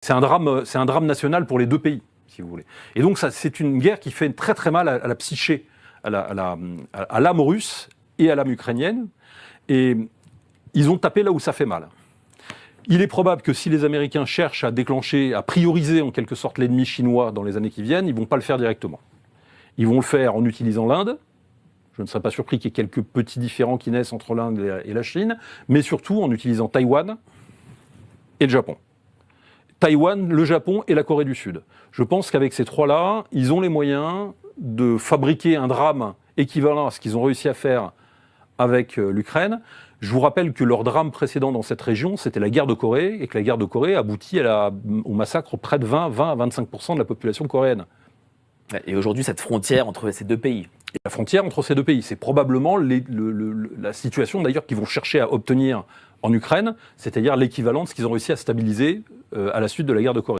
C'est un drame national pour les deux pays, si vous voulez. Et donc c'est une guerre qui fait très très mal à la psyché, à l'âme russe et à l'âme ukrainienne. Et ils ont tapé là où ça fait mal. Il est probable que si les Américains cherchent à déclencher, à prioriser en quelque sorte l'ennemi chinois dans les années qui viennent, ils ne vont pas le faire directement. Ils vont le faire en utilisant l'Inde. Je ne serais pas surpris qu'il y ait quelques petits différends qui naissent entre l'Inde et la Chine, mais surtout en utilisant Taïwan et le Japon. Taïwan, le Japon et la Corée du Sud. Je pense qu'avec ces trois-là, ils ont les moyens de fabriquer un drame équivalent à ce qu'ils ont réussi à faire avec l'Ukraine. Je vous rappelle que leur drame précédent dans cette région, c'était la guerre de Corée, et que la guerre de Corée aboutit au massacre près de 20 à 25% de la population coréenne. Et aujourd'hui, cette frontière entre ces deux pays. Et la frontière entre ces deux pays, c'est probablement la situation d'ailleurs qu'ils vont chercher à obtenir en Ukraine, c'est-à-dire l'équivalent de ce qu'ils ont réussi à stabiliser à la suite de la guerre de Corée.